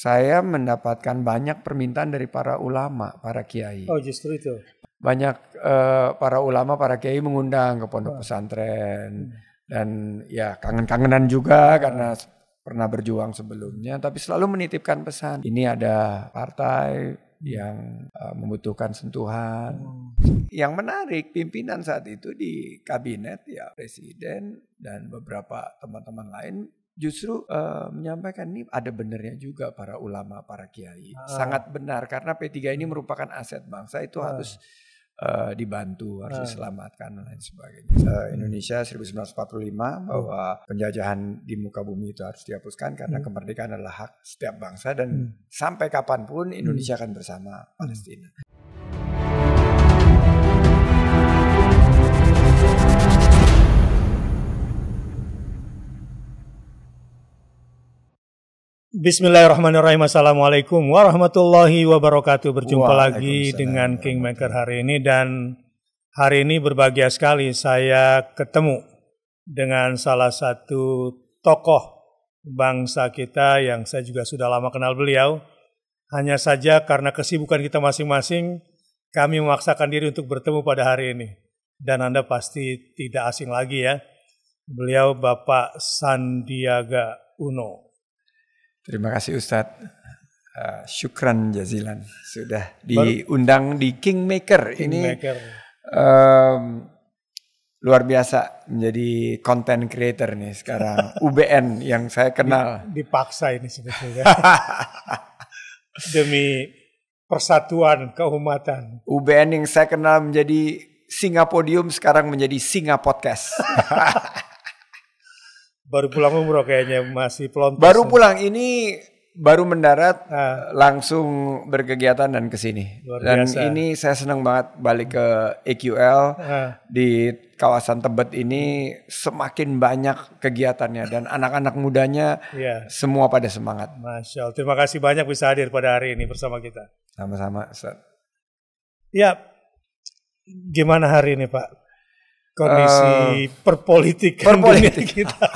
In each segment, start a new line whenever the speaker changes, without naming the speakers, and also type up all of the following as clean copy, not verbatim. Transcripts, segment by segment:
saya mendapatkan banyak permintaan dari para ulama, para kiai.
Oh, justru itu.
Banyak para ulama, para kiai mengundang ke pondok pesantren. Dan ya kangen-kangenan juga karena pernah berjuang sebelumnya. Tapi selalu menitipkan pesan. Ini ada partai yang membutuhkan sentuhan. Yang menarik, pimpinan saat itu di kabinet ya presiden dan beberapa teman-teman lain justru menyampaikan ini ada benarnya juga para ulama, para kiai. Sangat benar karena P3 ini merupakan aset bangsa, itu harus dibantu, harus diselamatkan dan lain sebagainya. Indonesia 1945 bahwa penjajahan di muka bumi itu harus dihapuskan karena kemerdekaan adalah hak setiap bangsa dan sampai kapanpun Indonesia akan bersama Palestina.
Bismillahirrahmanirrahim. Assalamualaikum warahmatullahi wabarakatuh. Berjumpa lagi dengan Kingmaker hari ini, dan hari ini berbahagia sekali saya ketemu dengan salah satu tokoh bangsa kita yang saya juga sudah lama kenal beliau. Hanya saja karena kesibukan kita masing-masing, kami memaksakan diri untuk bertemu pada hari ini. Dan Anda pasti tidak asing lagi ya. Beliau Bapak Sandiaga Uno.
Terima kasih Ustadz, syukran jazilan sudah diundang di Kingmaker. Ini luar biasa menjadi content creator nih sekarang. UBN yang saya kenal.
Dipaksa ini sebetulnya. Demi persatuan keumatan.
UBN yang saya kenal menjadi singa podium sekarang menjadi singa podcast.
Baru pulang umroh kayaknya, masih pelontos.
Baru pulang, ini baru mendarat, langsung berkegiatan dan kesini. Dan ini saya senang banget balik ke EQL di kawasan Tebet ini, semakin banyak kegiatannya dan anak-anak mudanya semua pada semangat.
Masya Allah, terima kasih banyak bisa hadir pada hari ini bersama kita.
Sama-sama Ustaz.
Ya, gimana hari ini Pak? Kondisi perpolitikan kita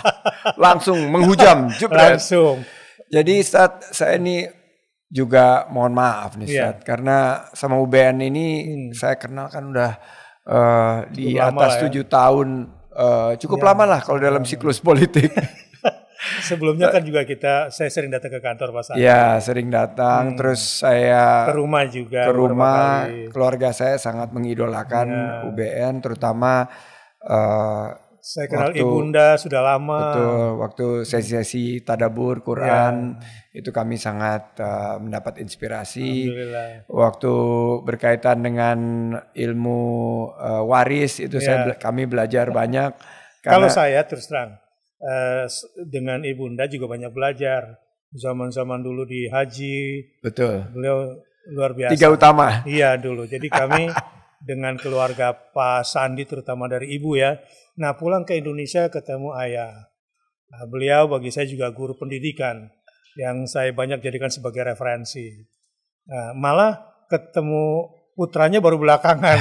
langsung menghujam,
langsung.
Jadi Ustaz, saya ini juga mohon maaf nih Ustaz, karena sama UBN ini saya kenal kan udah di atas 7 tahun, cukup lama lah kalau dalam siklus politik.
Sebelumnya kan juga saya sering datang ke kantor Pak Sandi.
Ya, sering datang. Terus saya
ke rumah juga.
Ke rumah, keluarga saya sangat mengidolakan UBN, terutama
saya kenal Ibunda sudah lama.
Betul, waktu sesi-sesi tadabur Quran itu kami sangat mendapat inspirasi. Waktu berkaitan dengan ilmu waris itu kami belajar banyak.
Kalau saya terus terang dengan Ibunda juga banyak belajar. Zaman-zaman dulu di haji.
Betul.
Beliau luar biasa.
3 utama.
Iya dulu. Jadi kami dengan keluarga Pak Sandi terutama dari ibu ya. Nah pulang ke Indonesia ketemu ayah. Nah, beliau bagi saya juga guru pendidikan yang saya banyak jadikan sebagai referensi. Nah, malah ketemu putranya baru belakangan.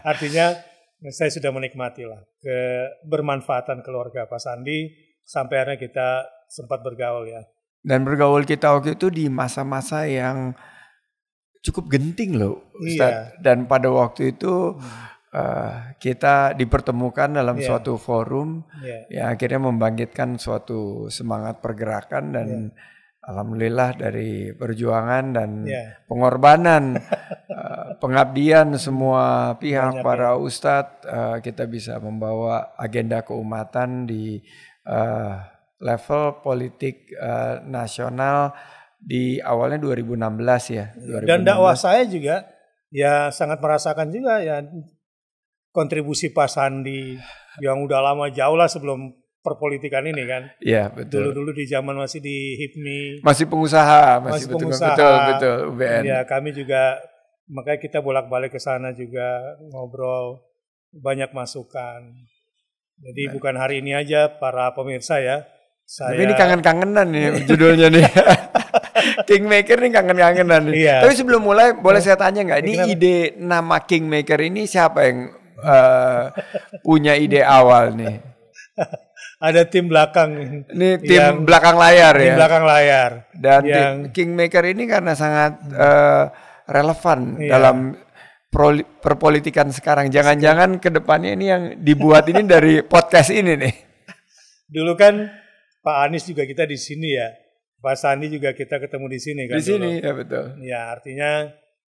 Artinya saya sudah menikmati lah kebermanfaatan keluarga Pak Sandi sampai akhirnya kita sempat bergaul ya. Dan
bergaul kita waktu itu di masa-masa yang cukup genting loh Ustaz. Dan pada waktu itu kita dipertemukan dalam suatu forum yang akhirnya membangkitkan suatu semangat pergerakan dan alhamdulillah dari perjuangan dan pengorbanan, pengabdian semua pihak para ustadz, kita bisa membawa agenda keumatan di level politik nasional di awalnya 2016 ya. 2016.
Dan dakwah saya juga ya sangat merasakan juga ya kontribusi Pak Sandi yang udah lama jauh lah sebelum perpolitikan ini kan.
Iya betul.
Dulu di zaman masih di HIPMI.
Masih pengusaha, betul UBN.
Ya kami juga makanya kita bolak-balik ke sana juga ngobrol, banyak masukan. Jadi bukan hari ini aja para pemirsa ya.
Tapi ini kangen-kangenan nih judulnya nih. Kingmaker nih kangen-kangenan nih.
Iya.
Tapi sebelum mulai boleh saya tanya nggak? Ini ide nama Kingmaker ini siapa yang punya ide awal nih?
ada tim belakang.
Ini tim belakang layar ya.
Tim belakang layar.
Dan Kingmaker ini karena sangat relevan dalam perpolitikan sekarang. Jangan-jangan ke depannya ini yang dibuat ini dari podcast ini nih.
Dulu kan Pak Anies juga kita di sini ya. Pak Sandi juga kita ketemu di sini kan.
Di sini ya betul.
Ya artinya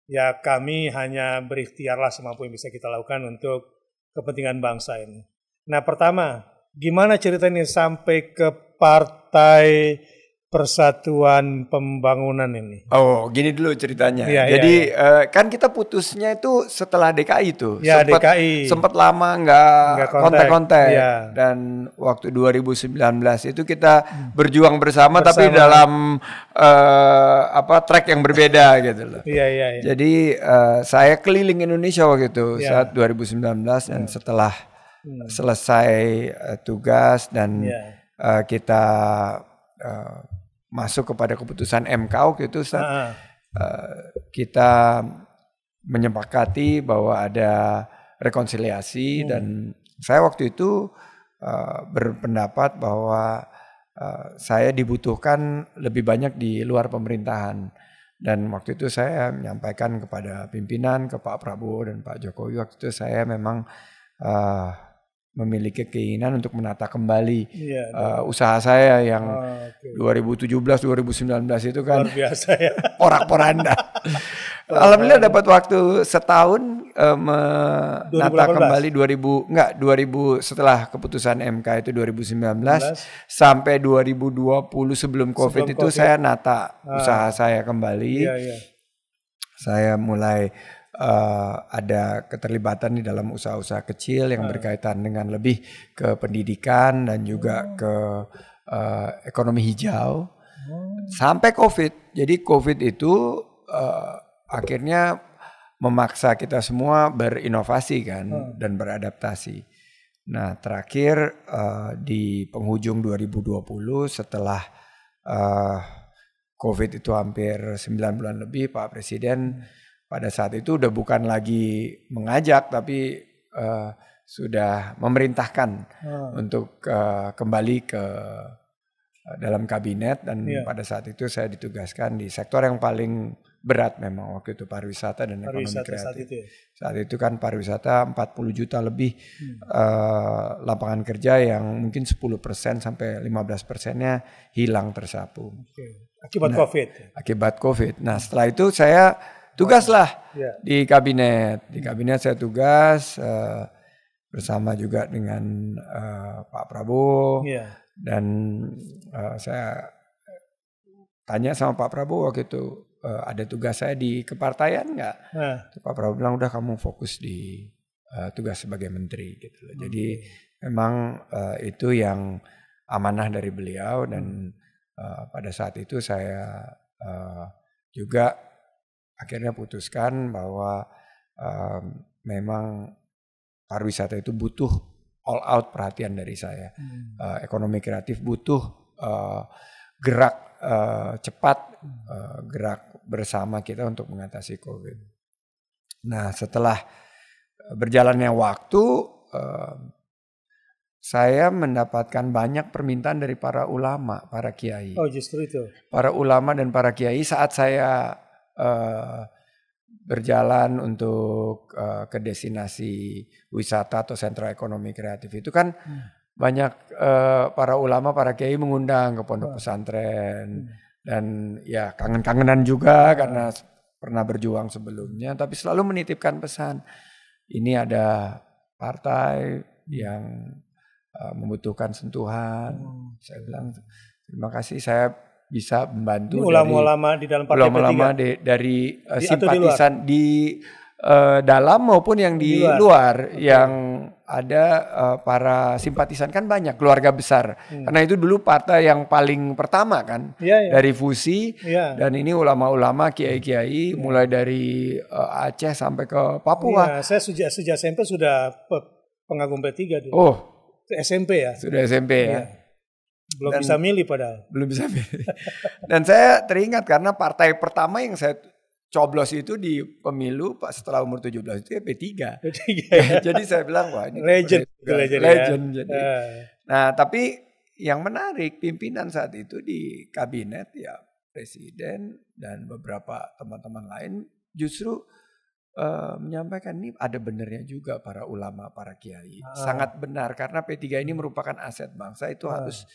ya kami hanya berikhtiarlah semampu yang bisa kita lakukan untuk kepentingan bangsa ini. Nah pertama, gimana ceritanya sampai ke Partai Persatuan Pembangunan ini?
Oh, gini dulu ceritanya.
Ya,
jadi kan kita putusnya itu setelah DKI tuh.
Ya, DKI.
Sempat lama nggak kontak-kontak.
Ya.
Dan waktu 2019 itu kita berjuang bersama tapi dalam track yang berbeda gitu loh.
Iya.
Jadi saya keliling Indonesia waktu itu saat 2019 dan setelah selesai tugas dan kita masuk kepada keputusan MK waktu itu kita menyepakati bahwa ada rekonsiliasi dan saya waktu itu berpendapat bahwa saya dibutuhkan lebih banyak di luar pemerintahan dan waktu itu saya menyampaikan kepada pimpinan, ke Pak Prabowo dan Pak Jokowi waktu itu saya memang memiliki keinginan untuk menata kembali usaha saya yang 2017-2019 itu kan
luar biasa ya.
Porak-poranda. Alhamdulillah dapat waktu setahun menata kembali 2000 setelah keputusan MK itu 2019 sampai 2020 sebelum COVID itu saya nata usaha saya kembali. Saya mulai ada keterlibatan di dalam usaha-usaha kecil yang berkaitan dengan lebih ke pendidikan dan juga ke ekonomi hijau sampai COVID. Jadi COVID itu akhirnya memaksa kita semua berinovasi kan dan beradaptasi. Nah terakhir di penghujung 2020 setelah COVID itu hampir 9 bulan lebih Pak Presiden pada saat itu udah bukan lagi mengajak tapi sudah memerintahkan untuk kembali ke dalam kabinet dan pada saat itu saya ditugaskan di sektor yang paling berat memang waktu itu pariwisata dan ekonomi kreatif. Saat itu kan pariwisata 40 juta lebih lapangan kerja yang mungkin 10% sampai 15%-nya hilang tersapu.
Akibat COVID.
Akibat COVID. Nah setelah itu saya tugaslah di kabinet. Di kabinet saya tugas bersama juga dengan Pak Prabowo dan saya tanya sama Pak Prabowo waktu itu ada tugas saya di kepartaian nggak? Pak Prabowo bilang udah kamu fokus di tugas sebagai menteri gitu loh. Jadi memang itu yang amanah dari beliau dan pada saat itu saya juga akhirnya putuskan bahwa memang pariwisata itu butuh all out perhatian dari saya. Ekonomi kreatif butuh gerak cepat, gerak bersama kita untuk mengatasi COVID. Nah setelah berjalannya waktu, saya mendapatkan banyak permintaan dari para ulama, para kiai.
Oh justru itu.
Para ulama dan para kiai saat saya berjalan untuk ke destinasi wisata atau sentra ekonomi kreatif itu kan banyak para ulama, para kiai mengundang ke pondok pesantren dan ya kangen-kangenan juga karena pernah berjuang sebelumnya tapi selalu menitipkan pesan ini ada partai yang membutuhkan sentuhan. Saya bilang terima kasih saya bisa membantu
ulama-ulama di dalam partai
dari simpatisan di dalam maupun yang di luar yang ada para simpatisan kan banyak keluarga besar karena itu dulu partai yang paling pertama kan dari fusi dan ini ulama-ulama kiai-kiai mulai dari Aceh sampai ke Papua.
Saya sejak SMP sudah pengagum P3 dulu.
Oh,
SMP ya.
Sudah SMP ya.
Belum bisa milih padahal.
Belum bisa milih. Dan saya teringat karena partai pertama yang saya coblos itu di pemilu setelah umur 17 itu ya P3.
Ya.
Jadi saya bilang wah ini
legend.
Jadi Nah, tapi yang menarik pimpinan saat itu di kabinet ya presiden dan beberapa teman-teman lain justru menyampaikan ini ada benernya juga para ulama, para kiai. Sangat benar karena P3 ini merupakan aset bangsa itu harus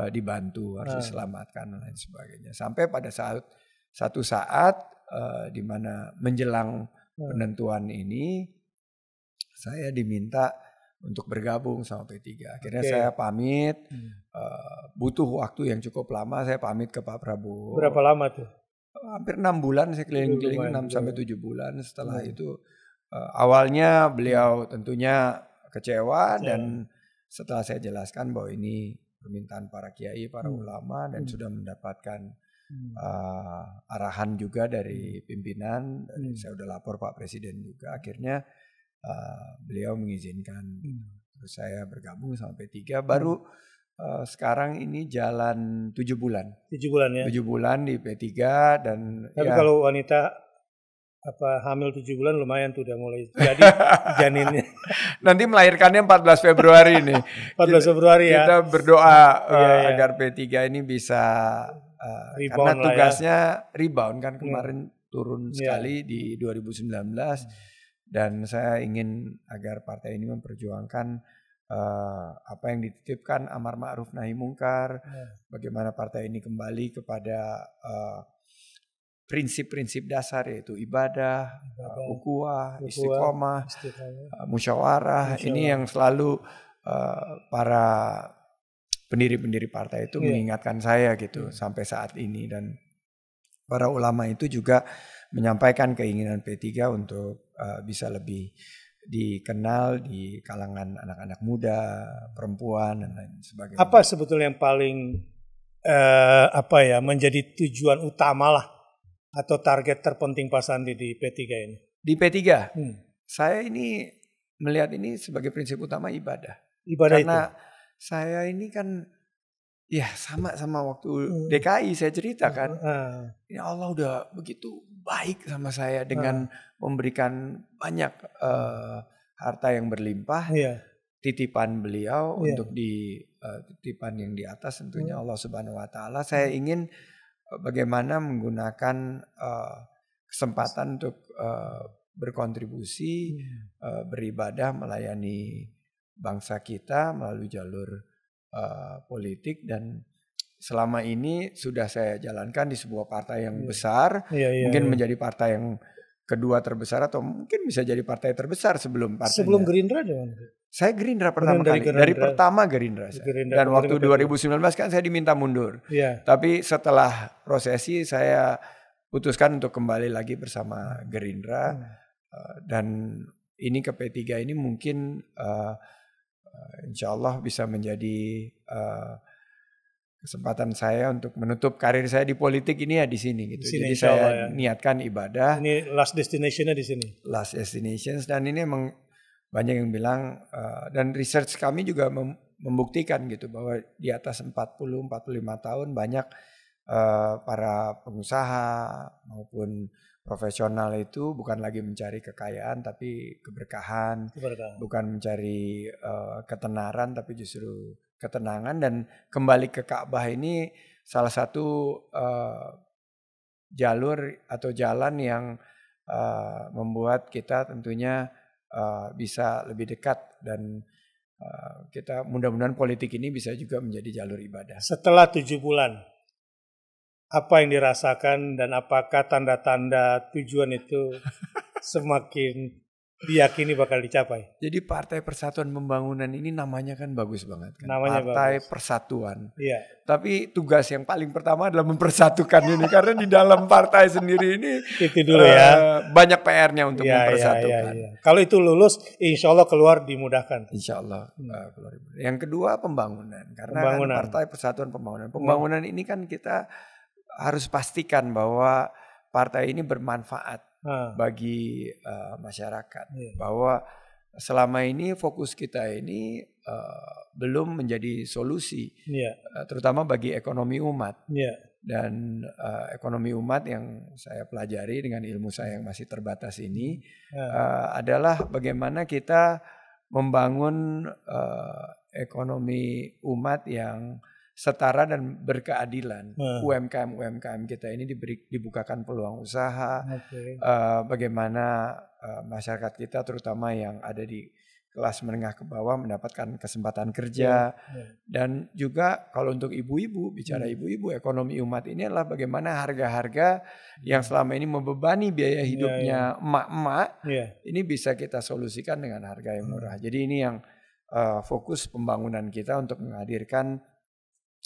dibantu, harus diselamatkan dan lain sebagainya. Sampai pada satu saat di mana menjelang penentuan ini saya diminta untuk bergabung sama P3. Akhirnya saya pamit, butuh waktu yang cukup lama, saya pamit ke Pak Prabowo.
Berapa lama tuh?
Hampir 6 bulan saya keliling-keliling, 6-7 bulan. Setelah itu awalnya beliau tentunya kecewa dan setelah saya jelaskan bahwa ini permintaan para kiai, para ulama dan sudah mendapatkan arahan juga dari pimpinan, saya udah lapor Pak Presiden juga, akhirnya beliau mengizinkan. Terus saya bergabung sama P3 baru sekarang ini jalan 7 bulan.
7 bulan ya.
7 bulan di P3 dan
tapi
ya,
kalau wanita hamil 7 bulan lumayan tuh udah mulai jadi janinnya.
nanti melahirkannya 14 Februari nih.
14 Februari ya.
Kita berdoa agar P3 ini bisa karena tugasnya rebound kan kemarin turun sekali di 2019 dan saya ingin agar partai ini memperjuangkan apa yang dititipkan amar ma'ruf nahi mungkar, bagaimana partai ini kembali kepada prinsip-prinsip dasar yaitu ibadah, ukhuwah, istiqomah, musyawarah. Ini yang selalu para pendiri-pendiri partai itu mengingatkan saya gitu sampai saat ini, dan para ulama itu juga menyampaikan keinginan P3 untuk bisa lebih dikenal di kalangan anak-anak muda, perempuan dan lain sebagainya.
Apa sebetulnya yang paling menjadi tujuan utama lah atau target terpenting Pak Sandi di P3 ini?
Di P3, saya ini melihat ini sebagai prinsip utama ibadah.
itu.
Karena saya ini kan ya sama waktu DKI saya ceritakan. Ya Allah udah begitu baik sama saya dengan memberikan banyak harta yang berlimpah. Titipan beliau untuk titipan yang di atas tentunya Allah Subhanahu wa taala. Saya ingin bagaimana menggunakan kesempatan untuk berkontribusi, beribadah, melayani bangsa kita melalui jalur politik, dan selama ini sudah saya jalankan di sebuah partai yang besar, mungkin menjadi partai yang kedua terbesar atau mungkin bisa jadi partai terbesar sebelum partainya.
Sebelum Gerindra di mana?
Saya Gerindra pertama kali. Dari pertama Gerindra saya. Dan waktu 2019 kan saya diminta mundur. Tapi setelah prosesi saya putuskan untuk kembali lagi bersama Gerindra. Dan ini ke P3 ini mungkin insya Allah bisa menjadi kesempatan saya untuk menutup karir saya di politik ini ya di sini gitu. Jadi saya niatkan ibadah.
Ini last destination-nya di sini.
Last destinations, dan ini emang banyak yang bilang dan research kami juga membuktikan gitu bahwa di atas 40-45 tahun banyak para pengusaha maupun profesional itu bukan lagi mencari kekayaan tapi keberkahan. Bukan mencari ketenaran tapi justru ketenangan, dan kembali ke Ka'bah ini salah satu jalur atau jalan yang membuat kita tentunya bisa lebih dekat, dan kita mudah-mudahan politik ini bisa juga menjadi jalur ibadah.
Setelah 7 bulan, apa yang dirasakan dan apakah tanda-tanda tujuan itu semakin diyakini bakal dicapai?
Jadi Partai Persatuan Pembangunan ini namanya kan bagus banget kan.
Namanya
Partai
bagus.
Persatuan.
Iya.
Tapi tugas yang paling pertama adalah mempersatukan ini, karena di dalam partai sendiri ini
itu dulu ya.
Banyak PR-nya untuk mempersatukan.
Iya. Kalau itu lulus, insya Allah keluar dimudahkan.
Insya Allah keluar. Yang kedua pembangunan, karena kan Partai Persatuan Pembangunan. Pembangunan ini kan kita harus pastikan bahwa partai ini bermanfaat bagi masyarakat, bahwa selama ini fokus kita ini belum menjadi solusi, terutama bagi ekonomi umat. Dan ekonomi umat yang saya pelajari dengan ilmu saya yang masih terbatas ini adalah bagaimana kita membangun ekonomi umat yang setara dan berkeadilan. UMKM kita ini dibukakan peluang usaha. Bagaimana masyarakat kita terutama yang ada di kelas menengah ke bawah mendapatkan kesempatan kerja. Dan juga kalau untuk ibu-ibu, bicara ibu-ibu, ekonomi umat ini adalah bagaimana harga-harga yang selama ini membebani biaya hidupnya emak-emak, ini bisa kita solusikan dengan harga yang murah. Jadi ini yang fokus pembangunan kita untuk menghadirkan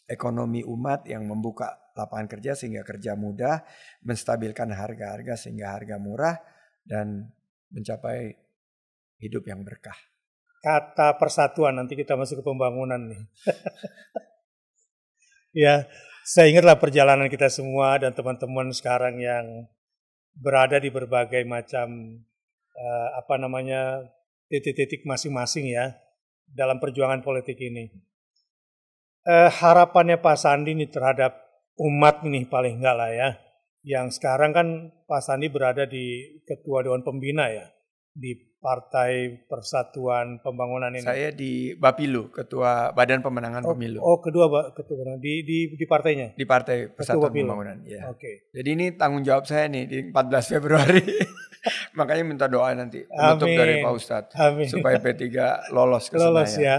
ekonomi umat yang membuka lapangan kerja sehingga kerja mudah, menstabilkan harga-harga sehingga harga murah, dan mencapai hidup yang berkah.
Kata persatuan, nanti kita masuk ke pembangunan nih. Ya, saya ingatlah perjalanan kita semua dan teman-teman sekarang yang berada di berbagai macam titik-titik masing-masing ya dalam perjuangan politik ini. Harapannya Pak Sandi ini terhadap umat ini paling enggak lah ya. Yang sekarang kan Pak Sandi berada di Ketua Dewan Pembina ya, di Partai Persatuan Pembangunan ini.
Saya di Bapilu, Ketua Badan Pemenangan Pemilu.
Ketua di partainya?
Di Partai Persatuan Pembangunan. Ya.
Oke.
Jadi ini tanggung jawab saya nih di 14 Februari. Makanya minta doa nanti penutup dari Pak Ustadz. Amin. Supaya P3 lolos ke Senayan.
Ya.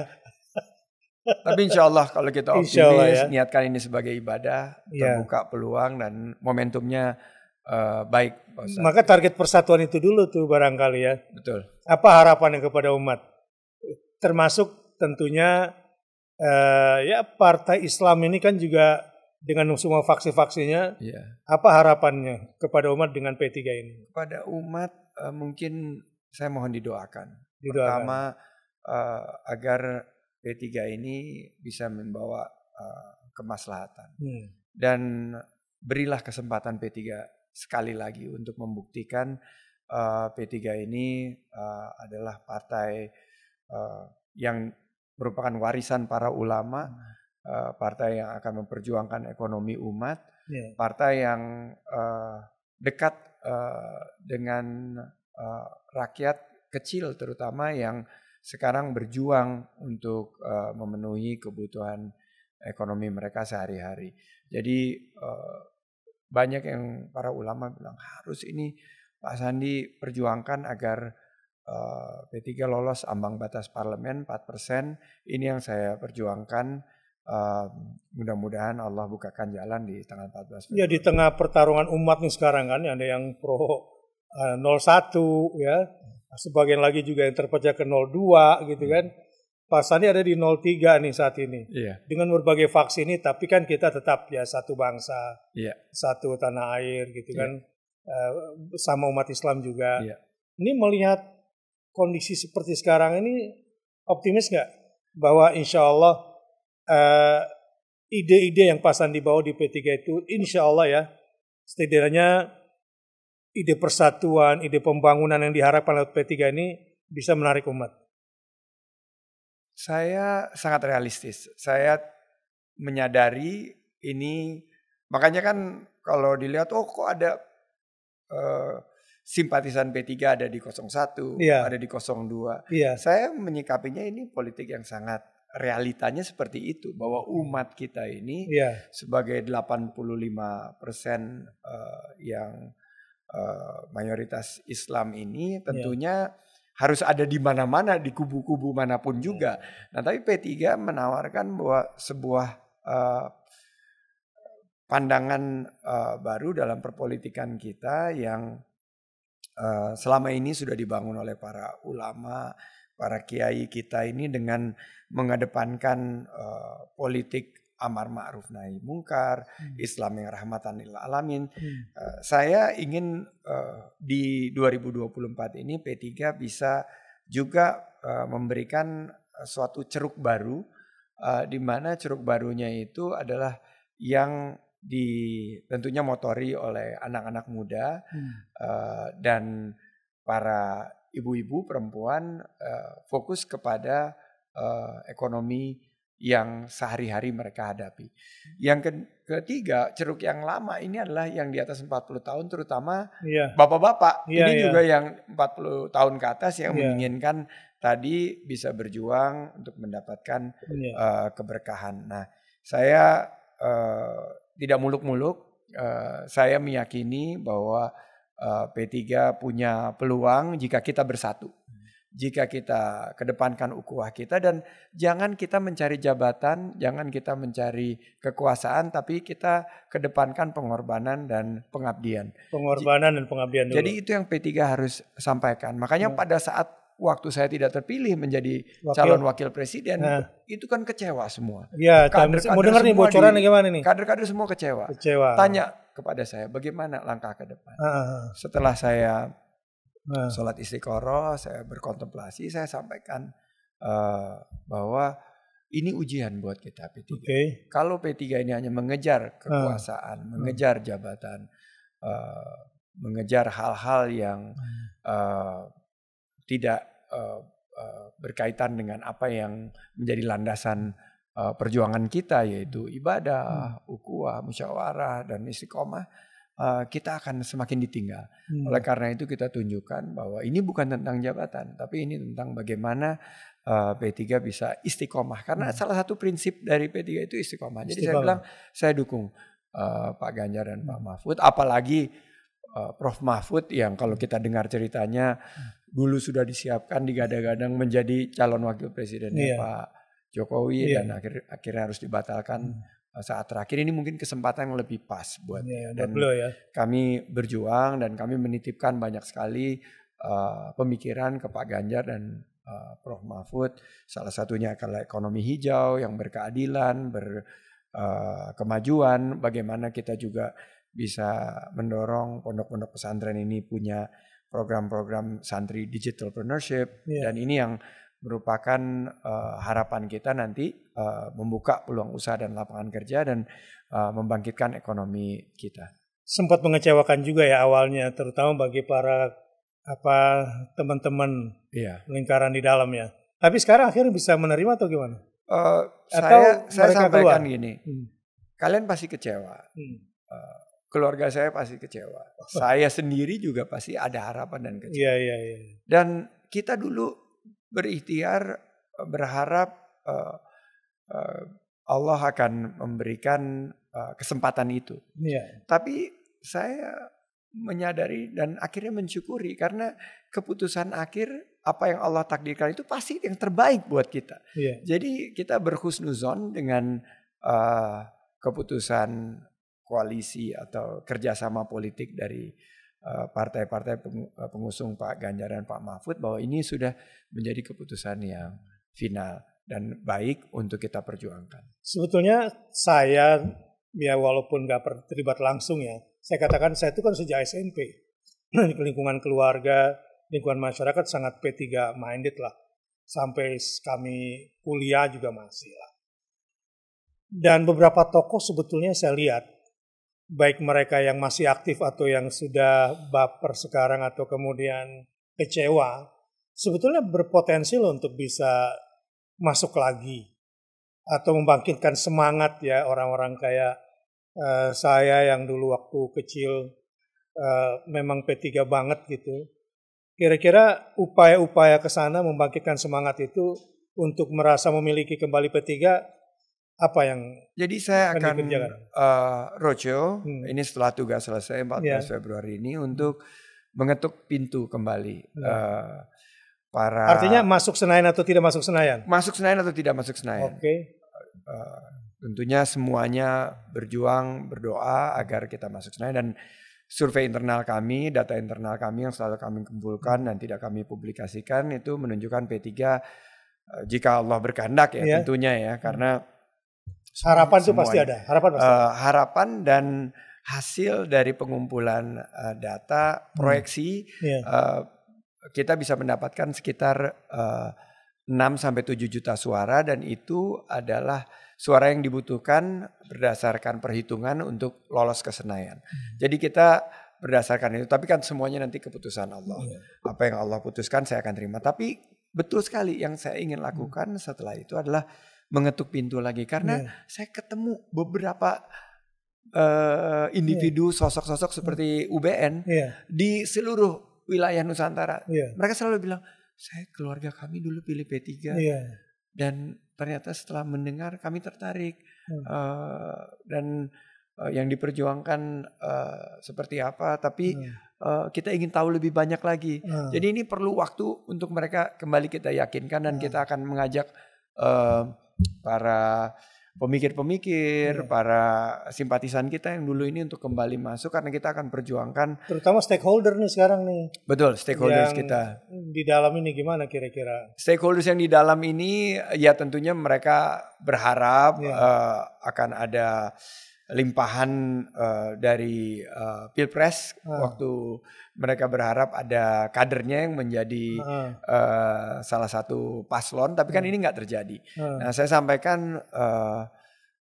Tapi insya Allah kalau kita optimis, niatkan ini sebagai ibadah, terbuka peluang dan momentumnya baik. Pak Ustadz.
Maka target persatuan itu dulu tuh barangkali ya.
Betul.
Apa harapannya kepada umat? Termasuk tentunya Partai Islam ini kan juga dengan semua faksi-faksinya. Apa harapannya kepada umat dengan P3 ini?
Kepada umat mungkin saya mohon didoakan. Pertama agar P3 ini bisa membawa kemaslahatan. Dan berilah kesempatan P3 sekali lagi untuk membuktikan P3 ini adalah partai yang merupakan warisan para ulama, partai yang akan memperjuangkan ekonomi umat, partai yang dekat dengan rakyat kecil terutama yang sekarang berjuang untuk memenuhi kebutuhan ekonomi mereka sehari-hari. Jadi banyak yang para ulama bilang harus ini Pak Sandi perjuangkan agar P3 lolos ambang batas parlemen 4%. Ini yang saya perjuangkan. Mudah-mudahan Allah bukakan jalan di tanggal 14 Februari.
Ya, di tengah pertarungan umat nih sekarang kan, ada yang pro 01 ya, sebagian lagi juga yang terpecah ke 02 gitu kan. Pak Sandi ada di 03 nih saat ini. Dengan berbagai faksi ini, tapi kan kita tetap ya satu bangsa, satu tanah air gitu kan, sama umat Islam juga. Ini melihat kondisi seperti sekarang ini, optimis nggak bahwa insya Allah ide-ide yang Pak Sandi bawa di P3 itu insya Allah ya, setidaknya ide persatuan, ide pembangunan yang diharapkan oleh P3 ini bisa menarik umat?
Saya sangat realistis. Saya menyadari ini, makanya kan kalau dilihat kok ada simpatisan P3 ada di 01, ada di 02. Saya menyikapinya ini politik yang sangat realitanya seperti itu, bahwa umat kita ini sebagai 85% yang mayoritas Islam ini tentunya harus ada di mana-mana, di kubu-kubu manapun juga. Nah, tapi P3 menawarkan bahwa sebuah pandangan baru dalam perpolitikan kita yang selama ini sudah dibangun oleh para ulama, para kiai kita ini dengan mengedepankan politik amar ma'ruf nahi mungkar, Islam yang rahmatan lil alamin. Saya ingin di 2024 ini P3 bisa juga memberikan suatu ceruk baru, di mana ceruk barunya itu adalah yang tentunya motori oleh anak-anak muda dan para ibu-ibu perempuan, fokus kepada ekonomi yang sehari-hari mereka hadapi. Yang ketiga, ceruk yang lama ini adalah yang di atas 40 tahun terutama bapak-bapak. Ini juga yang 40 tahun ke atas yang menginginkan tadi bisa berjuang untuk mendapatkan keberkahan. Nah, saya tidak muluk-muluk. Saya meyakini bahwa P3 punya peluang jika kita bersatu. Jika kita kedepankan ukhuwah kita, dan jangan kita mencari jabatan, jangan kita mencari kekuasaan, tapi kita kedepankan pengorbanan dan pengabdian.
Pengorbanan dan pengabdian dulu.
Jadi itu yang P3 harus sampaikan. Makanya pada saat waktu saya tidak terpilih menjadi calon wakil presiden, itu kan kecewa semua.
Ya, mau dengar nih bocoran gimana nih?
Kader-kader semua kecewa. Tanya kepada saya, bagaimana langkah ke depan? Setelah saya sholat istiqoroh, saya berkontemplasi, saya sampaikan bahwa ini ujian buat kita P3. Kalau P3 ini hanya mengejar kekuasaan, mengejar jabatan, mengejar hal-hal yang tidak berkaitan dengan apa yang menjadi landasan perjuangan kita, yaitu ibadah, ukhuwah, musyawarah, dan istiqomah, kita akan semakin ditinggal. Oleh karena itu kita tunjukkan bahwa ini bukan tentang jabatan, tapi ini tentang bagaimana P3 bisa istiqomah. Karena salah satu prinsip dari P3 itu istiqomah. Jadi saya bilang, saya dukung Pak Ganjar dan Pak Mahfud, apalagi Prof Mahfud yang kalau kita dengar ceritanya dulu sudah disiapkan digadang-gadang menjadi calon wakil presidennya Pak Jokowi, dan akhirnya harus dibatalkan saat terakhir. Ini mungkin kesempatan yang lebih pas buat dan kami berjuang, dan kami menitipkan banyak sekali pemikiran ke Pak Ganjar dan Prof Mahfud. Salah satunya adalah ekonomi hijau yang berkeadilan, berkemajuan. Bagaimana kita juga bisa mendorong pondok-pondok pesantren ini punya program-program santri digitalpreneurship, dan ini yang merupakan harapan kita nanti membuka peluang usaha dan lapangan kerja dan membangkitkan ekonomi kita.
Sempat mengecewakan juga ya awalnya, terutama bagi para teman-teman lingkaran di dalamnya. Tapi sekarang akhirnya bisa menerima atau gimana?
Saya sampaikan gini, kalian pasti kecewa. Keluarga saya pasti kecewa. Saya sendiri juga pasti ada harapan dan kecewa. Dan kita dulu berikhtiar, berharap Allah akan memberikan kesempatan itu. Tapi saya menyadari dan akhirnya mensyukuri, karena keputusan akhir apa yang Allah takdirkan itu pasti yang terbaik buat kita. Jadi kita berhusnuzon dengan keputusan koalisi atau kerjasama politik dari partai-partai pengusung Pak Ganjar dan Pak Mahfud, bahwa ini sudah menjadi keputusan yang final dan baik untuk kita perjuangkan.
Sebetulnya saya, ya walaupun gak terlibat langsung ya, saya katakan saya itu kan sejak SMP, di lingkungan keluarga, lingkungan masyarakat sangat P3 minded lah. Sampai kami kuliah juga masih lah. Dan beberapa tokoh sebetulnya saya lihat, baik mereka yang masih aktif atau yang sudah baper sekarang atau kemudian kecewa, sebetulnya berpotensi loh untuk bisa masuk lagi atau membangkitkan semangat ya orang-orang kayak saya yang dulu waktu kecil memang P3 banget gitu. Kira-kira upaya-upaya ke sana membangkitkan semangat itu untuk merasa memiliki kembali P3, apa yang
jadi saya akan roadshow ini setelah tugas selesai 14 Februari ini untuk mengetuk pintu kembali
artinya masuk Senayan atau tidak masuk Senayan?
Masuk Senayan atau tidak masuk Senayan. Tentunya semuanya berjuang, berdoa agar kita masuk Senayan, dan survei internal kami, data internal kami yang selalu kami kumpulkan dan tidak kami publikasikan itu menunjukkan P3 jika Allah berkehendak ya tentunya ya, karena
harapan itu pasti ada.
Harapan dan hasil dari pengumpulan data proyeksi kita bisa mendapatkan sekitar 6-7 juta suara, dan itu adalah suara yang dibutuhkan berdasarkan perhitungan untuk lolos ke Senayan. Jadi kita berdasarkan itu, tapi kan semuanya nanti keputusan Allah. Apa yang Allah putuskan saya akan terima. Tapi betul sekali yang saya ingin lakukan setelah itu adalah mengetuk pintu lagi, karena saya ketemu beberapa individu, sosok-sosok seperti UBN di seluruh wilayah Nusantara. Mereka selalu bilang, keluarga kami dulu pilih P3 dan ternyata setelah mendengar kami tertarik dan yang diperjuangkan seperti apa, tapi kita ingin tahu lebih banyak lagi. Jadi ini perlu waktu untuk mereka kembali kita yakinkan, dan kita akan mengajak para pemikir-pemikir, para simpatisan kita yang dulu ini untuk kembali masuk, karena kita akan perjuangkan.
Terutama stakeholder nih sekarang nih.
Betul, stakeholders
yang
kita.
Di dalam ini gimana kira-kira?
Stakeholders yang di dalam ini ya tentunya mereka berharap akan ada limpahan dari Pilpres. Waktu mereka berharap ada kadernya yang menjadi salah satu paslon, tapi kan ini nggak terjadi. Nah, saya sampaikan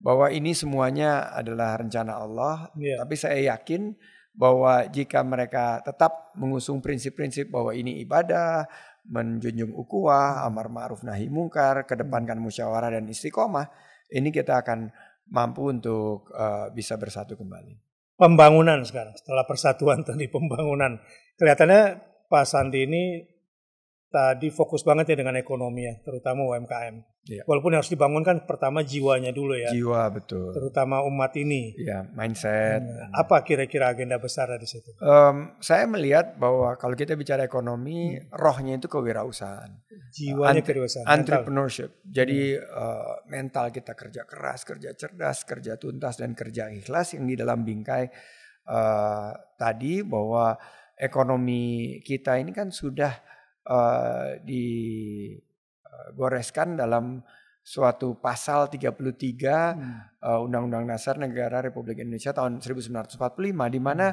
bahwa ini semuanya adalah rencana Allah, tapi saya yakin bahwa jika mereka tetap mengusung prinsip-prinsip bahwa ini ibadah, menjunjung ukhuwah, amar ma'ruf nahi mungkar, kedepankan musyawarah dan istiqomah, ini kita akan mampu untuk bisa bersatu kembali.
Pembangunan sekarang, setelah persatuan tadi, pembangunan. Kelihatannya Pak Sandi ini tadi fokus banget ya dengan ekonomi ya, terutama UMKM. Walaupun harus dibangunkan pertama jiwanya dulu ya.
Jiwa, betul.
Terutama umat ini.
Ya, mindset.
Apa kira-kira agenda besar di situ?
Saya melihat bahwa kalau kita bicara ekonomi, rohnya itu kewirausahaan.
Jiwanya kewirausahaan.
Entrepreneurship. Jadi mental kita kerja keras, kerja cerdas, kerja tuntas, dan kerja ikhlas yang di dalam bingkai tadi, bahwa ekonomi kita ini kan sudah digoreskan dalam suatu pasal 33 Undang-Undang Dasar Negara Republik Indonesia tahun 1945, di mana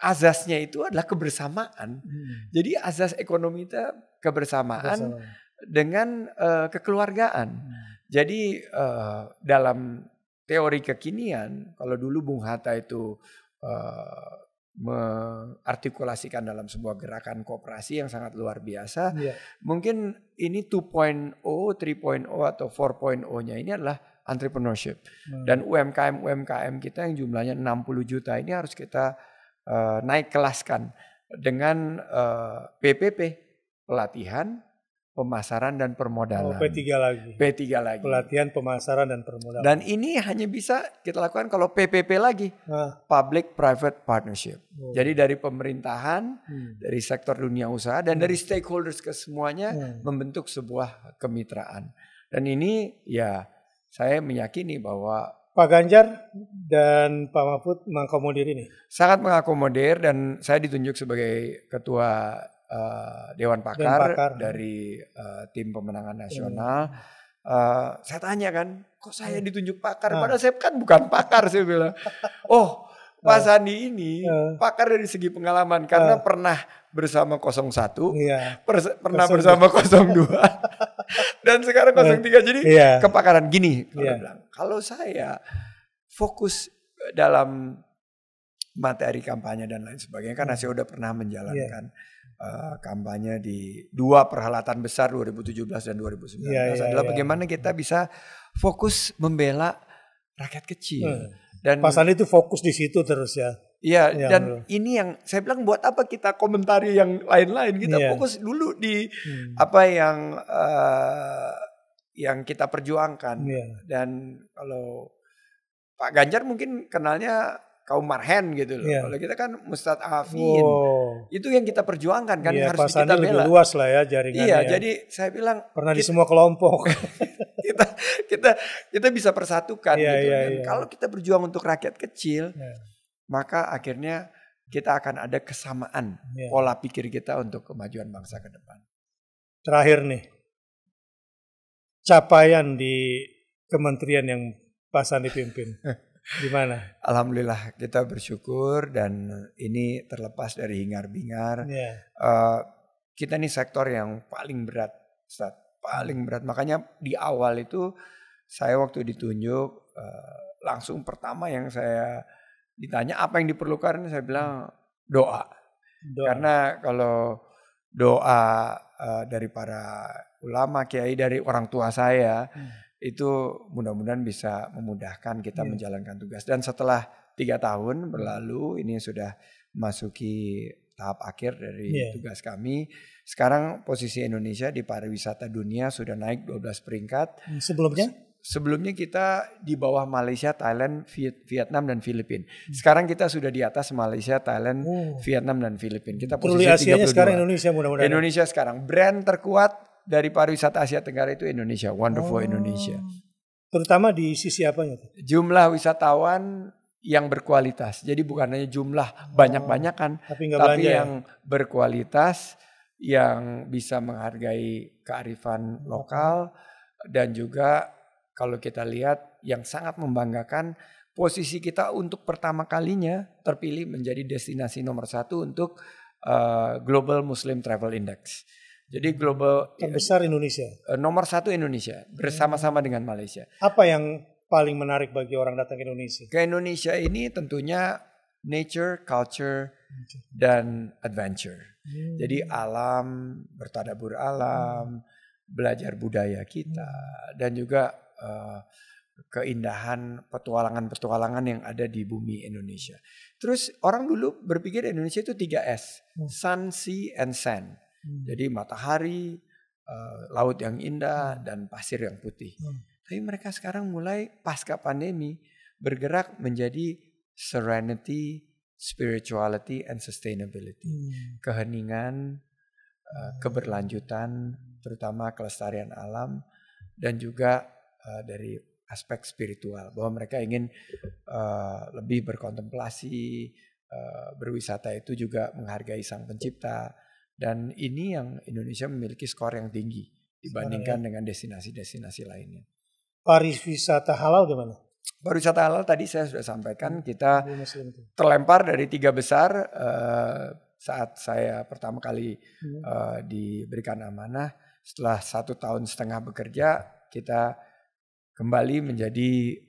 azasnya itu adalah kebersamaan. Jadi azas ekonomi itu kebersamaan dengan kekeluargaan. Jadi dalam teori kekinian, kalau dulu Bung Hatta itu mengartikulasikan dalam sebuah gerakan koperasi yang sangat luar biasa. Mungkin ini 2.0, 3.0 atau 4.0-nya ini adalah entrepreneurship. Dan UMKM kita yang jumlahnya 60 juta ini harus kita naik kelaskan dengan PPP, pelatihan, pemasaran dan permodalan.
P3 lagi.
P3 lagi.
Pelatihan, pemasaran dan permodalan.
Dan ini hanya bisa kita lakukan kalau PPP lagi. Public Private Partnership. Jadi dari pemerintahan, dari sektor dunia usaha, dan dari stakeholders kesemuanya membentuk sebuah kemitraan. Dan ini ya saya meyakini bahwa
Pak Ganjar dan Pak Mahfud mengakomodir ini? Sangat
mengakomodir, dan saya ditunjuk sebagai ketua Dewan Pakar dari tim pemenangan nasional. Saya tanya kan, kok saya ditunjuk pakar? Padahal saya kan bukan pakar, saya bilang. Oh, Pak Sandi ini pakar dari segi pengalaman, karena pernah bersama 01, pernah bersama 02, dan sekarang 03. Jadi kepakaran gini. Kalau saya fokus dalam materi kampanye dan lain sebagainya, karena saya udah pernah menjalankan kampanye di 2 perhelatan besar 2017 dan 2019 adalah bagaimana kita bisa fokus membela rakyat kecil. Dan
Pak Sandi itu fokus di situ terus ya.
Iya, dan ini yang saya bilang, buat apa kita komentari yang lain-lain, kita fokus dulu di apa yang kita perjuangkan. Dan kalau Pak Ganjar mungkin kenalnya kaum Marhen gitu loh. Kalau kita kan Mustad Afin. Itu yang kita perjuangkan kan, harus
Pak Sandi
kita bela.
Lebih luas lah ya jaringannya.
Iya, jadi saya bilang
pernah di semua kelompok.
kita bisa persatukan gitu. Dan kalau kita berjuang untuk rakyat kecil, maka akhirnya kita akan ada kesamaan pola pikir kita untuk kemajuan bangsa ke depan.
Terakhir nih, capaian di kementerian yang Pak Sandi pimpin. Gimana?
Alhamdulillah kita bersyukur, dan ini terlepas dari hingar-bingar. Kita nih sektor yang paling berat, Ustaz, paling berat. Makanya di awal itu saya waktu ditunjuk langsung pertama yang saya ditanya apa yang diperlukan, saya bilang doa. Karena kalau doa dari para ulama, kiai, dari orang tua saya, itu mudah-mudahan bisa memudahkan kita menjalankan tugas. Dan setelah 3 tahun berlalu, ini sudah memasuki tahap akhir dari tugas kami. Sekarang posisi Indonesia di pariwisata dunia sudah naik 12 peringkat. Sebelumnya kita di bawah Malaysia, Thailand, Vietnam dan Filipina. Sekarang kita sudah di atas Malaysia, Thailand, Vietnam dan Filipina. Kita posisi 32.
Sekarang Indonesia mudah-mudahan.
Indonesia sekarang brand terkuat dari pariwisata Asia Tenggara itu Indonesia, Wonderful Indonesia.
Terutama di sisi apanya?
Jumlah wisatawan yang berkualitas. Jadi bukan hanya jumlah banyak-banyakan, tapi yang berkualitas, yang bisa menghargai kearifan lokal, dan juga kalau kita lihat yang sangat membanggakan, posisi kita untuk pertama kalinya terpilih menjadi destinasi nomor 1 untuk Global Muslim Travel Index. Jadi global
terbesar Indonesia.
Nomor 1 Indonesia bersama-sama dengan Malaysia.
Apa yang paling menarik bagi orang datang ke Indonesia?
Ke Indonesia ini tentunya nature, culture, dan adventure. Jadi alam, bertadabur alam, belajar budaya kita, dan juga keindahan petualangan-petualangan yang ada di bumi Indonesia. Terus orang dulu berpikir Indonesia itu 3S, sun, sea, and sand. Jadi matahari, laut yang indah, dan pasir yang putih. Tapi mereka sekarang mulai pasca pandemi bergerak menjadi serenity, spirituality, and sustainability. Keheningan, keberlanjutan, terutama kelestarian alam, dan juga dari aspek spiritual, bahwa mereka ingin lebih berkontemplasi, berwisata itu juga menghargai Sang Pencipta, dan ini yang Indonesia memiliki skor yang tinggi dibandingkan dengan destinasi-destinasi lainnya.
Pariwisata halal gimana?
Pariwisata halal tadi saya sudah sampaikan, kita terlempar dari 3 besar saat saya pertama kali diberikan amanah. Setelah 1,5 tahun bekerja, kita kembali menjadi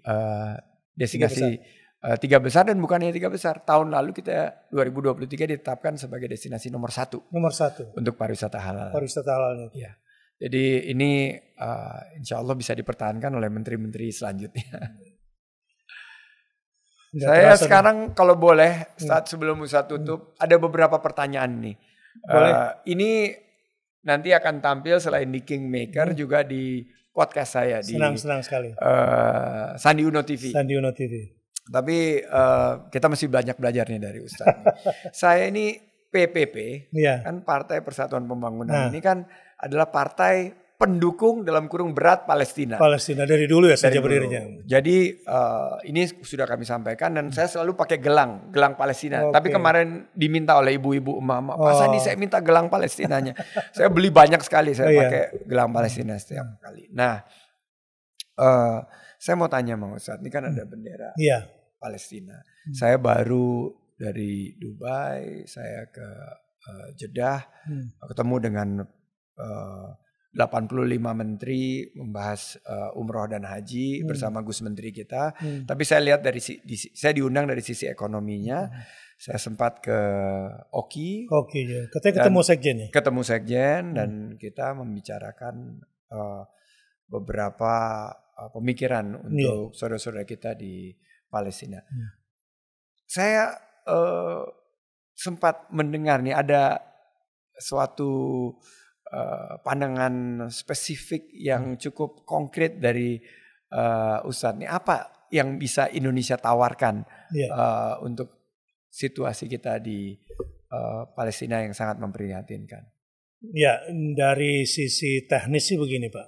destinasi 3 besar, dan bukan hanya 3 besar. Tahun lalu kita 2023 ditetapkan sebagai destinasi nomor 1.
Nomor 1
untuk pariwisata halal.
Pariwisata halalnya.
Ya. Jadi ini insya Allah bisa dipertahankan oleh menteri-menteri selanjutnya. Saya sekarang kalau boleh saat sebelum usaha tutup ada beberapa pertanyaan nih. Ini nanti akan tampil selain di Kingmaker juga di podcast saya di
senang sekali.
Sandi Uno TV.
Sandi Uno TV.
Tapi kita masih banyak belajarnya dari Ustadz. Saya ini PPP, kan Partai Persatuan Pembangunan ini kan adalah partai pendukung dalam kurung berat Palestina.
Palestina dari dulu ya sejak berdirinya.
Jadi ini sudah kami sampaikan, dan saya selalu pakai gelang Palestina. Tapi kemarin diminta oleh ibu-ibu emak-emak, Pak Sandi saya minta gelang Palestinanya. Saya beli banyak sekali, saya pakai gelang Palestina setiap kali. Nah, saya mau tanya Mang Ustadz, ini kan ada bendera Palestina. Saya baru dari Dubai, saya ke Jeddah, ketemu dengan 85 menteri membahas umroh dan haji bersama Gus Menteri kita. Tapi saya lihat saya diundang dari sisi ekonominya. Saya sempat ke Oki.
Katanya ketemu sekjen ya?
Ketemu sekjen dan kita membicarakan beberapa pemikiran untuk saudara-saudara kita di Palestina. Saya sempat mendengar nih ada suatu pandangan spesifik yang cukup konkret dari Ustadz nih. Apa yang bisa Indonesia tawarkan untuk situasi kita di Palestina yang sangat memprihatinkan?
Ya, dari sisi teknis sih begini Pak.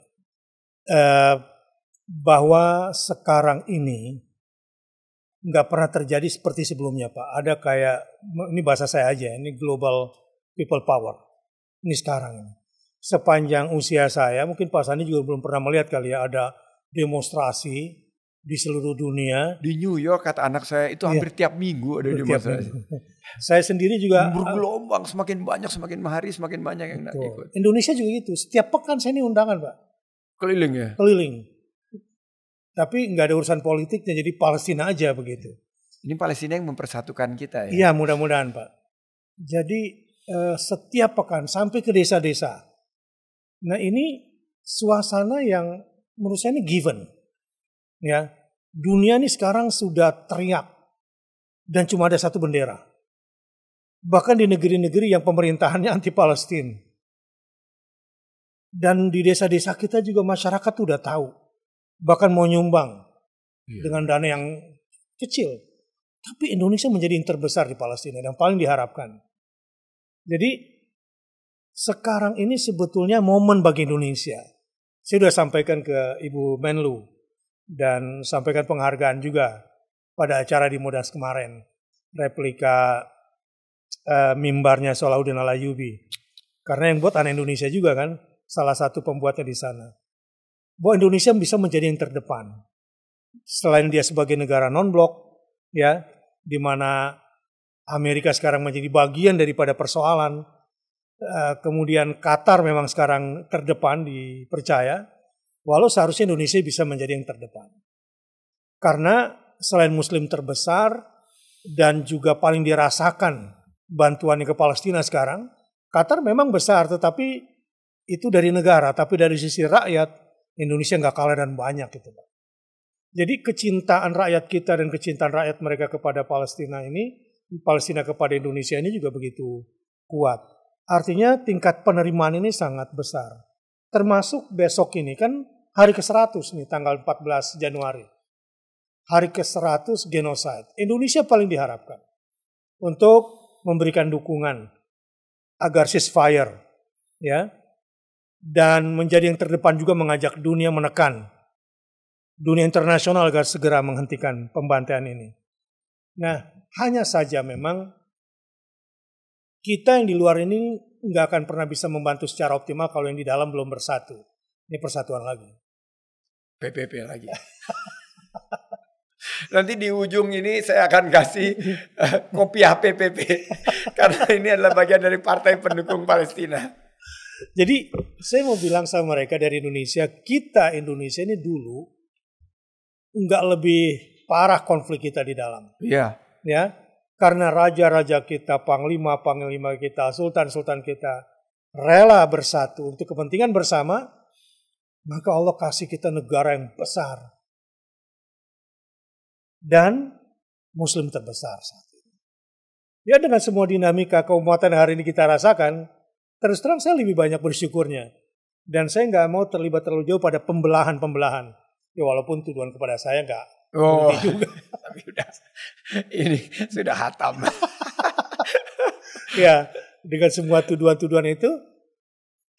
Bahwa sekarang ini nggak pernah terjadi seperti sebelumnya Pak. Ada kayak, ini bahasa saya aja, ini global people power. Ini sekarang ini. Sepanjang usia saya, mungkin Pak Sandi juga belum pernah melihat kali ya, ada demonstrasi di seluruh dunia.
Di New York kata anak saya itu hampir tiap minggu ada demonstrasi.
Saya sendiri juga
bergelombang, semakin banyak semakin banyak yang ikut.
Indonesia juga gitu. Setiap pekan saya ini undangan Pak.
Keliling ya?
Keliling. Tapi nggak ada urusan politiknya, jadi Palestina aja begitu.
Ini Palestina yang mempersatukan kita ya?
Iya, mudah-mudahan Pak. Jadi setiap pekan sampai ke desa-desa. Nah ini suasana yang menurut saya ini given. Ya, dunia ini sekarang sudah teriak dan cuma ada satu bendera. Bahkan di negeri-negeri yang pemerintahannya anti Palestina. Dan di desa-desa kita juga masyarakat udah tahu. Bahkan mau nyumbang dengan dana yang kecil. Tapi Indonesia menjadi yang terbesar di Palestina dan paling diharapkan. Jadi sekarang ini sebetulnya momen bagi Indonesia. Saya sudah sampaikan ke Ibu Menlu dan sampaikan penghargaan juga pada acara di Modas kemarin. Replika mimbarnya Salahuddin Al-Ayyubi. Karena yang buat anak Indonesia juga kan, salah satu pembuatnya di sana. Bahwa Indonesia bisa menjadi yang terdepan. Selain dia sebagai negara non-blok, ya, di mana Amerika sekarang menjadi bagian daripada persoalan. Kemudian Qatar memang sekarang terdepan dipercaya. Walau seharusnya Indonesia bisa menjadi yang terdepan. Karena selain Muslim terbesar dan juga paling dirasakan bantuannya ke Palestina sekarang, Qatar memang besar, tetapi itu dari negara, tapi dari sisi rakyat Indonesia nggak kalah dan banyak gitu, Pak. Jadi kecintaan rakyat kita dan kecintaan rakyat mereka kepada Palestina ini, Palestina kepada Indonesia ini juga begitu kuat. Artinya tingkat penerimaan ini sangat besar. Termasuk besok ini kan hari ke-100 nih, tanggal 14 Januari. Hari ke-100 genocide. Indonesia paling diharapkan untuk memberikan dukungan agar ceasefire, ya, dan menjadi yang terdepan juga mengajak dunia menekan dunia internasional agar segera menghentikan pembantaian ini. Nah, hanya saja memang kita yang di luar ini nggak akan pernah bisa membantu secara optimal kalau yang di dalam belum bersatu. Ini persatuan lagi.
PPP lagi. Nanti di ujung ini saya akan kasih kopiah PPP. Karena ini adalah bagian dari partai pendukung Palestina.
Jadi saya mau bilang sama mereka dari Indonesia, kita Indonesia ini dulu nggak lebih parah konflik kita di dalam.
Iya.
Ya, karena raja-raja kita, panglima-panglima kita, sultan-sultan kita rela bersatu untuk kepentingan bersama, maka Allah kasih kita negara yang besar. Dan Muslim terbesar saat ini. Ya, dengan semua dinamika keumatan hari ini kita rasakan, terus terang saya lebih banyak bersyukurnya. Dan saya nggak mau terlibat terlalu jauh pada pembelahan-pembelahan. Ya walaupun tuduhan kepada saya nggak juga.
Tapi ini sudah hatam.
Ya, dengan semua tuduhan-tuduhan itu,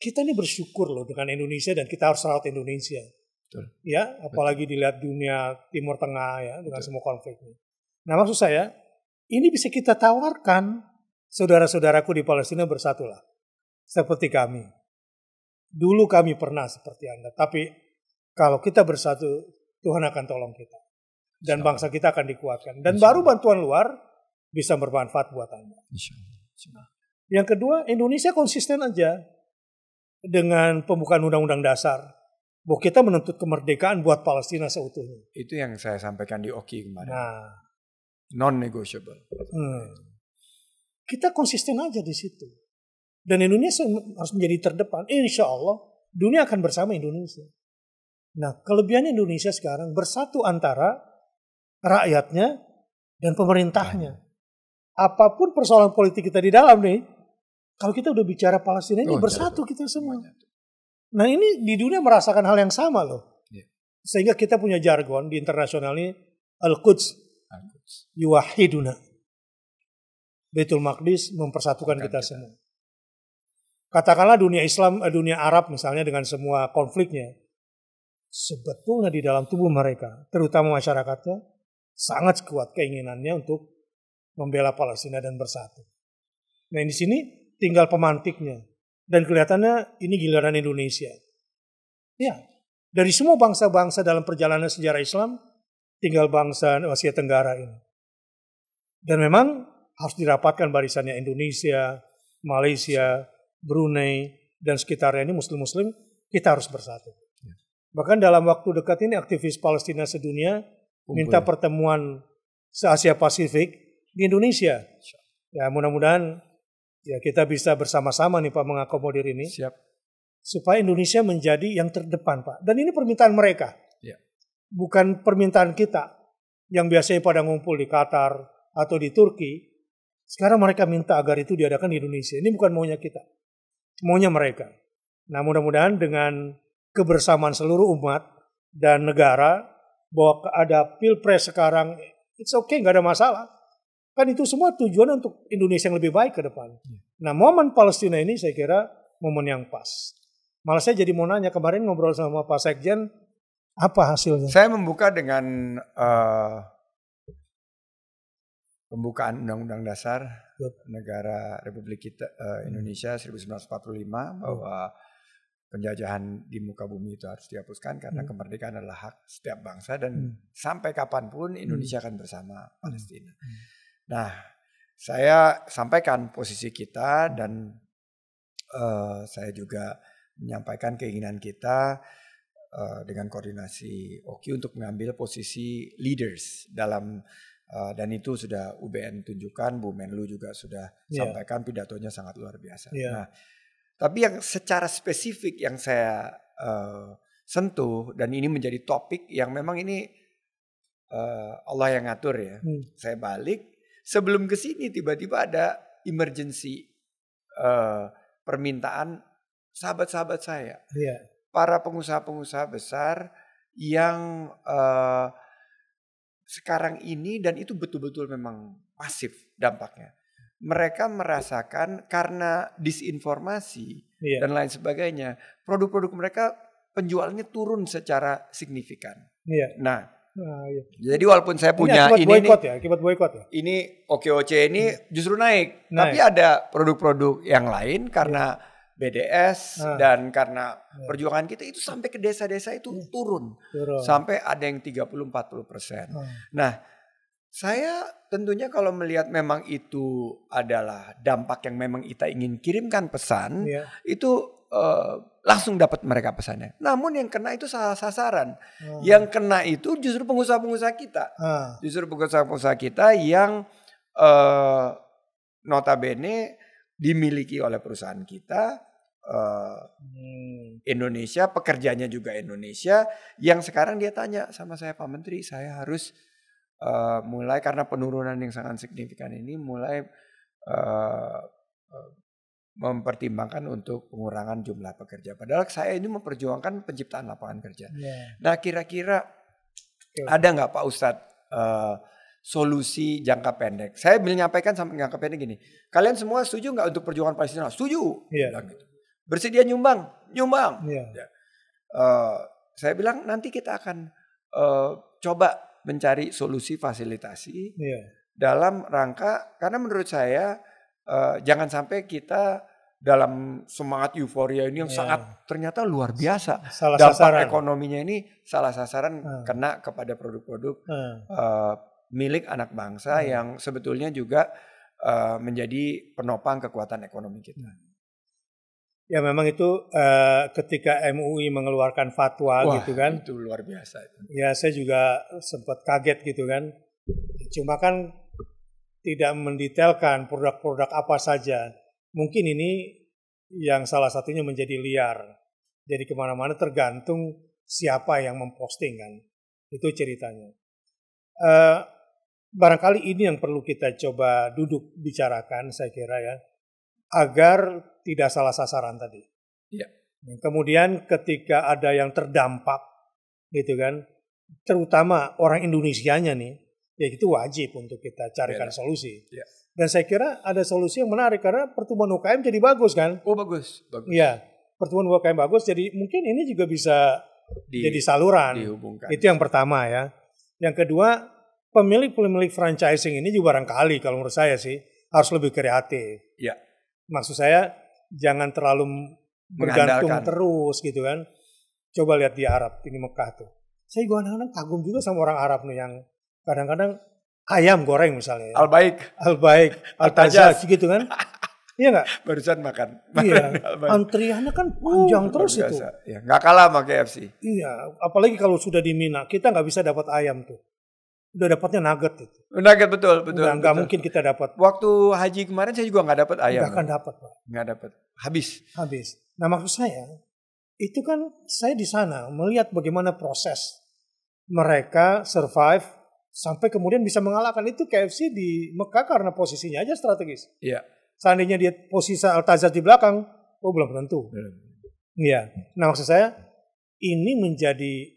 kita ini bersyukur loh dengan Indonesia dan kita harus rawat Indonesia.
Betul.
Ya, apalagi dilihat dunia Timur Tengah ya dengan semua konfliknya. Nah, maksud saya, ini bisa kita tawarkan saudara-saudaraku di Palestina bersatulah. Seperti kami. Dulu kami pernah seperti Anda, tapi kalau kita bersatu, Tuhan akan tolong kita. Dan bangsa kita akan dikuatkan. Dan baru bantuan luar bisa bermanfaat buat Anda. Yang kedua, Indonesia konsisten aja dengan pembukaan Undang-Undang Dasar. Bahwa kita menuntut kemerdekaan buat Palestina seutuhnya.
Itu yang saya sampaikan di OKI kemarin.
Nah,
non-negotiable.
Kita konsisten aja di situ. Dan Indonesia harus menjadi terdepan. Insya Allah dunia akan bersama Indonesia. Nah, kelebihan Indonesia sekarang bersatu antara rakyatnya dan pemerintahnya. Apapun persoalan politik kita di dalam nih, kalau kita udah bicara Palestina ini bersatu kita semua. Nah, ini di dunia merasakan hal yang sama loh. Sehingga kita punya jargon di internasional ini, Al-Quds yuwahiduna. Baitul Maqdis mempersatukan kita semua. Katakanlah dunia Islam, dunia Arab misalnya dengan semua konfliknya, sebetulnya di dalam tubuh mereka, terutama masyarakatnya, sangat kuat keinginannya untuk membela Palestina dan bersatu. Nah, di sini tinggal pemantiknya. Dan kelihatannya ini giliran Indonesia. Ya, dari semua bangsa-bangsa dalam perjalanan sejarah Islam, tinggal bangsa Asia Tenggara ini. Dan memang harus dirapatkan barisannya Indonesia, Malaysia, Brunei, dan sekitarnya ini Muslim-Muslim, kita harus bersatu. Bahkan dalam waktu dekat ini aktivis Palestina sedunia minta pertemuan se-Asia Pasifik di Indonesia. Ya, mudah-mudahan ya kita bisa bersama-sama nih Pak mengakomodir ini.
Siap.
Supaya Indonesia menjadi yang terdepan Pak. Dan ini permintaan mereka.
Ya.
Bukan permintaan kita yang biasanya pada ngumpul di Qatar atau di Turki. Sekarang mereka minta agar itu diadakan di Indonesia. Ini bukan maunya kita, maunya mereka. Nah, mudah-mudahan dengan kebersamaan seluruh umat dan negara, bahwa ada pilpres sekarang, it's okay, nggak ada masalah. Kan itu semua tujuan untuk Indonesia yang lebih baik ke depan. Nah, momen Palestina ini saya kira momen yang pas. Malah saya jadi mau nanya, kemarin ngobrol sama Pak Sekjen, apa hasilnya?
Saya membuka dengan pembukaan Undang-Undang Dasar Negara Republik kita Indonesia 1945 bahwa penjajahan di muka bumi itu harus dihapuskan karena kemerdekaan adalah hak setiap bangsa dan sampai kapanpun Indonesia akan bersama Palestina. Nah, saya sampaikan posisi kita dan saya juga menyampaikan keinginan kita dengan koordinasi OKI untuk mengambil posisi leaders dalam dan itu sudah UBN tunjukkan, Bu Menlu juga sudah sampaikan, pidatonya sangat luar biasa. Nah, tapi yang secara spesifik yang saya sentuh dan ini menjadi topik yang memang ini Allah yang ngatur ya. Saya balik sebelum ke sini tiba-tiba ada emergency permintaan sahabat-sahabat saya, para pengusaha-pengusaha besar yang sekarang ini dan itu betul-betul memang masif dampaknya. Mereka merasakan karena disinformasi dan lain sebagainya, produk-produk mereka penjualannya turun secara signifikan. Nah, jadi walaupun saya punya
akibat boykot ya.
Ini OKOC ini justru naik, tapi ada produk-produk yang lain karena BDS dan karena perjuangan kita itu sampai ke desa-desa itu turun. Sampai ada yang 30-40%. Nah, saya tentunya kalau melihat memang itu adalah dampak yang memang kita ingin kirimkan pesan, itu langsung dapat mereka pesannya. Namun yang kena itu salah sasaran. Yang kena itu justru pengusaha-pengusaha kita. Justru pengusaha-pengusaha kita yang notabene dimiliki oleh perusahaan kita. Indonesia, pekerjanya juga Indonesia, yang sekarang dia tanya sama saya, Pak Menteri, saya harus mulai karena penurunan yang sangat signifikan ini mulai mempertimbangkan untuk pengurangan jumlah pekerja. Padahal saya ini memperjuangkan penciptaan lapangan kerja. Nah, kira-kira ada nggak Pak Ustadz solusi jangka pendek? Saya menyampaikan sampai jangka pendek gini, kalian semua setuju nggak untuk perjuangan Palestina? Setuju. Gitu. Bersedia nyumbang. Saya bilang nanti kita akan coba mencari solusi fasilitasi dalam rangka, karena menurut saya jangan sampai kita dalam semangat euforia ini yang sangat ternyata luar biasa. Dampak ekonominya ini salah sasaran kena kepada produk-produk milik anak bangsa yang sebetulnya juga menjadi penopang kekuatan ekonomi kita.
Ya memang itu ketika MUI mengeluarkan fatwa gitu kan.
Itu luar biasa.
Ya saya juga sempat kaget gitu kan. Cuma kan tidak mendetailkan produk-produk apa saja. Mungkin ini yang salah satunya menjadi liar. Jadi kemana-mana tergantung siapa yang memposting kan. Itu ceritanya. Barangkali ini yang perlu kita coba duduk bicarakan saya kira ya. Agar tidak salah sasaran tadi. Kemudian ketika ada yang terdampak gitu kan, terutama orang Indonesianya nih, ya itu wajib untuk kita carikan solusi. Dan saya kira ada solusi yang menarik karena pertumbuhan UKM jadi bagus kan?
Oh bagus.
Iya, pertumbuhan UKM bagus, jadi mungkin ini juga bisa jadi saluran.
Dihubungkan.
Itu yang pertama ya. Yang kedua, pemilik franchising ini juga barangkali kalau menurut saya sih harus lebih kreatif. Maksud saya jangan terlalu bergantung terus gitu kan. Coba lihat di Arab, ini Mekah tuh. Saya kadang-kadang kagum juga sama orang Arab nih yang kadang-kadang ayam goreng misalnya.
Al-Baik,
Al-Tajaz gitu kan. Iya nggak?
Barusan makan.
Iya. Antriannya kan panjang terus itu.
Ya, nggak kalah sama KFC.
Iya. Apalagi kalau sudah di Mina, kita nggak bisa dapat ayam tuh. Udah dapatnya nugget itu.
Nugget betul.
Nggak mungkin kita dapat.
Waktu haji kemarin saya juga nggak dapat ayam.
Nggak akan dapat Pak.
Nggak dapat. Habis.
Nah maksud saya, itu kan saya di sana melihat bagaimana proses mereka survive sampai kemudian bisa mengalahkan itu KFC di Mekah karena posisinya aja strategis.
Iya.
Seandainya dia posisi Al-Tazar di belakang, belum tentu. Iya. Nah maksud saya ini menjadi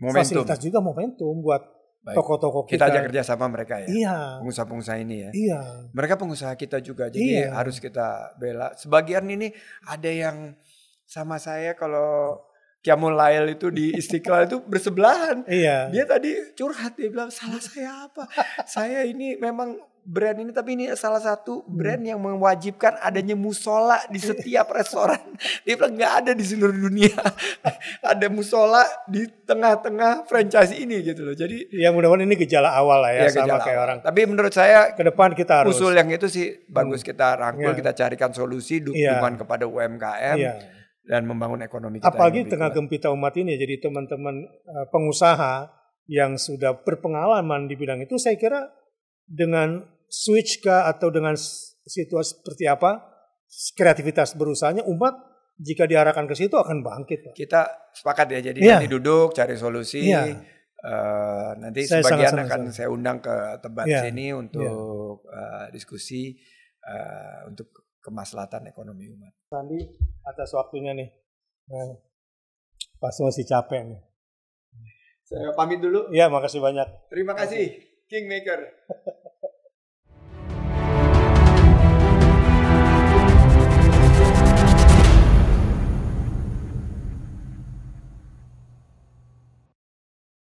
fasilitas juga momentum buat toko-toko
kita aja kerja sama mereka ya.
Iya.
Pengusaha-pengusaha ini ya.
Iya.
Mereka pengusaha kita juga, jadi harus kita bela. Sebagian ini ada yang sama saya kalau Qiyamul Lail itu di Istiqlal itu bersebelahan.
Iya.
Dia tadi curhat, dia bilang salah saya apa? Saya ini memang brand ini, tapi ini salah satu brand yang mewajibkan adanya musola di setiap restoran. Dia bilang nggak ada di seluruh dunia. Ada musola di tengah-tengah franchise ini gitu loh. Jadi
ya mudah-mudahan ini gejala awal lah ya, sama kayak orang.
Tapi menurut saya
ke depan kita harus
usul yang itu sih bagus, kita rangkul, kita carikan solusi, dukungan kepada UMKM. Dan membangun ekonomi kita.
Apalagi tengah gempita umat ini, jadi teman-teman pengusaha yang sudah berpengalaman di bidang itu, saya kira dengan switch atau dengan situasi seperti apa, kreativitas berusahanya umat jika diarahkan ke situ akan bangkit.
Kita sepakat ya, jadi nanti duduk cari solusi. Nanti sebagian akan saya undang ke tempat sini untuk diskusi untuk kemaslahatan ekonomi umat.
Sandi atas waktunya nih. Pasti masih capek nih.
Saya pamit dulu.
Iya, makasih banyak.
Terima kasih Kingmaker.